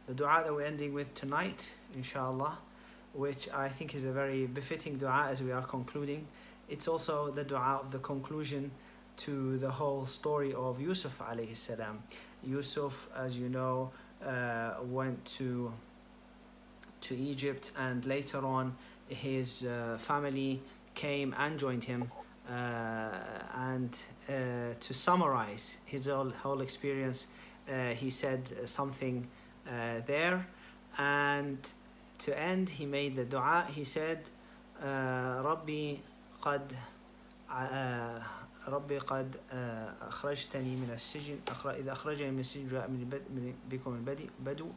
The dua that we're ending with tonight, inshallah, which I think is a very befitting dua as we are concluding. It's also the dua of the conclusion to the whole story of Yusuf alayhi salam. Yusuf, as you know, went to Egypt, and later on his family came and joined him. And to summarize his whole experience, he said something there, and to end he made the dua. He said, ربي قد أخرجتني من السجن إذا أخرجني من السجن جاء من بكم البدو.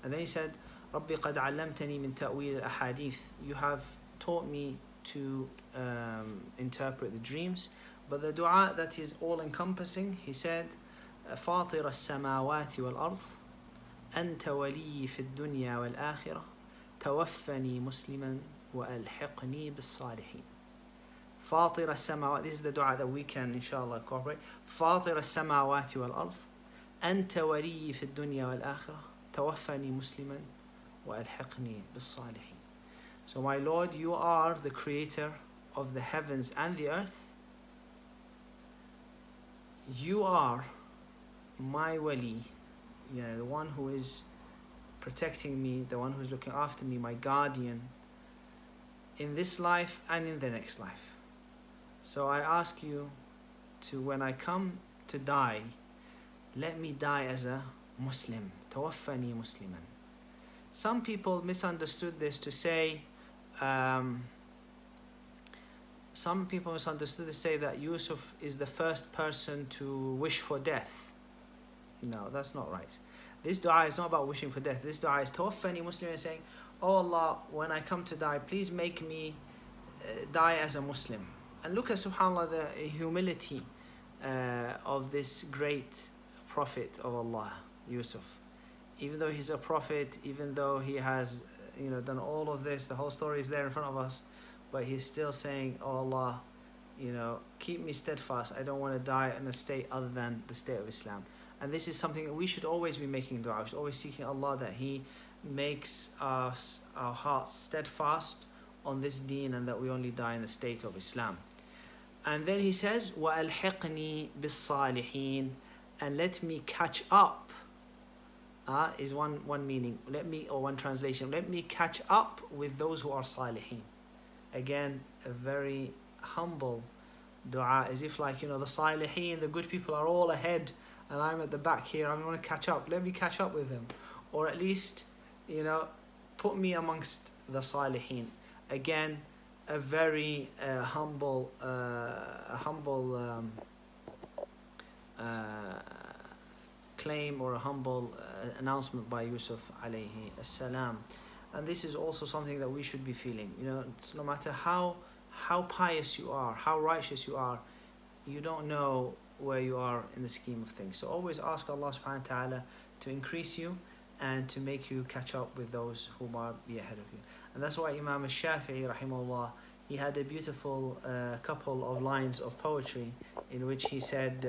And then he said, ربي قد علمتني من تأويل الأحاديث. You have taught me to interpret the dreams. But the dua that is all encompassing, he said, فاطر السماوات والأرض أنت ولي في الدنيا والآخرة توفني مسلما وألحقني بالصالحين. فاطر السماوات, this is the dua that we can inshallah incorporate. فاطر السماوات والأرض أنت ولي في الدنيا والآخرة توفني مسلما وألحقني بالصالحين. So my Lord, you are the creator of the heavens and the earth. You are my wali, the one who is protecting me, the one who is looking after me, my guardian in this life and in the next life. So I ask you to, when I come to die, let me die as a Muslim. Tawaffani Musliman. Some people misunderstood this to say, that Yusuf is the first person to wish for death. No, that's not right. This dua is not about wishing for death. This dua is tawaffani Muslim, saying, oh Allah, when I come to die, please make me die as a Muslim. And look at, subhanAllah, the humility of this great prophet of Allah, Yusuf. Even though he's a prophet, even though he has done all of this, the whole story is there in front of us, but he's still saying, oh Allah, keep me steadfast. I don't want to die in a state other than the state of Islam. And this is something that we should always be making dua. We should always seeking Allah that He makes our hearts steadfast on this deen, and that we only die in the state of Islam. And then he says, وَأَلْحِقْنِي بِالصَّالِحِينَ, and let me catch up. Is one meaning. One translation. Let me catch up with those who are salihin. Again, a very humble dua, as if the salihin, the good people, are all ahead, and I'm at the back here. I want to catch up. Let me catch up with them, or at least, put me amongst the salihin. Again, a very humble claim, or a humble announcement by Yusuf alayhi salam. And this is also something that we should be feeling. It's no matter how pious you are, how righteous you are, you don't know where you are in the scheme of things. So always ask Allah subhanahu wa ta'ala to increase you and to make you catch up with those who might be ahead of you. And that's why Imam al-Shafi'i rahimahullah, he had a beautiful couple of lines of poetry in which he said,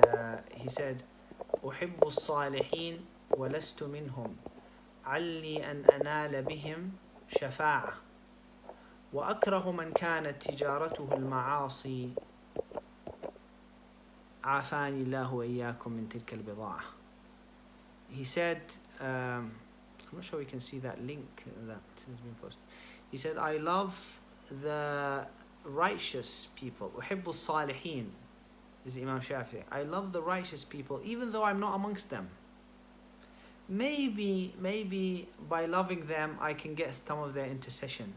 أحب الصالحين ولست منهم علي أن أنال بهم شفاعة وأكره من كانت تجارته المعاصي عافاني الله وإياكم من تلك البضاعة. He said, I'm not sure we can see that link that has been posted. He said, I love the righteous people. أحب الصالحين. This is Imam Shafi'i. I love the righteous people, even though I'm not amongst them. Maybe by loving them, I can get some of their intercession.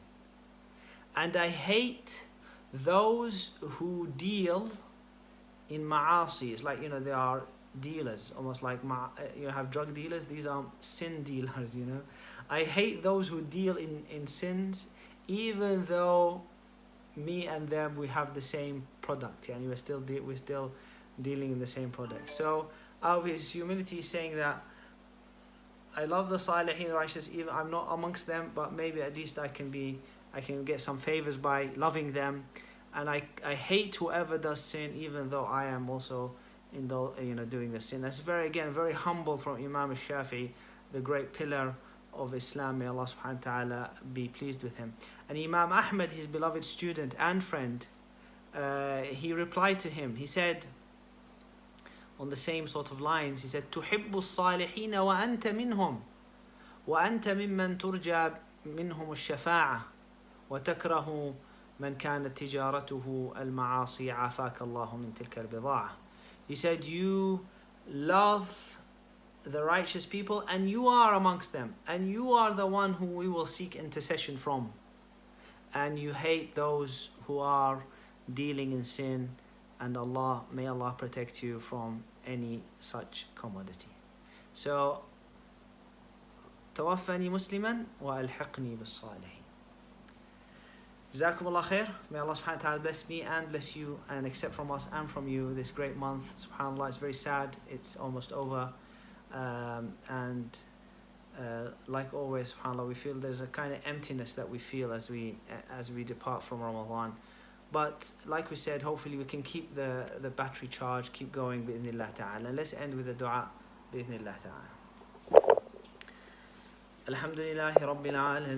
And I hate those who deal in ma'asi. It's like, they are dealers, almost like, have drug dealers. These are sin dealers, I hate those who deal in sins, even though me and them, we have the same product, and we're still dealing in the same product. So out of his humility, he's saying that I love the salihin, the righteous, even I'm not amongst them, but maybe at least I can get some favors by loving them. And I hate whoever does sin, even though I am also doing the sin. That's very humble from Imam al-Shafi'i, the great pillar of Islam. May Allah subhanahu wa ta'ala be pleased with him. And Imam Ahmad, his beloved student and friend, he replied to him. He said, on the same sort of lines, he said, تُحِبُّ الصَّالِحِينَ وَأَنْتَ مِنْهُمْ وَأَنْتَ مِمَّنْ تُرْجَى مِنْهُمُ الشَّفَاعَةِ وَتَكْرَهُ مَنْ كَانَتْ تِجَارَتُهُ الْمَعَاصِي عَافَاكَ اللَّهُ مِنْ تِلْكَ الْبِضَاعَةِ. He said, you love the righteous people, and you are amongst them, and you are the one who we will seek intercession from, and you hate those who are dealing in sin, and may Allah protect you from any such commodity. So توفني مسلما وألحقني بالصالحين. Jazakum Allah khair. May Allah subhanahu wa ta'ala bless me and bless you and accept from us and from you this great month. SubhanAllah, it's very sad. It's almost over. Like always, SubhanAllah, we feel there's a kind of emptiness that we feel as we depart from Ramadan. But like we said, hopefully we can keep the battery charged, keep going bi'idhnillah ta'ala. Let's end with a dua bi'idhnillah ta'ala. Alhamdulillahi Rabbil Alamin.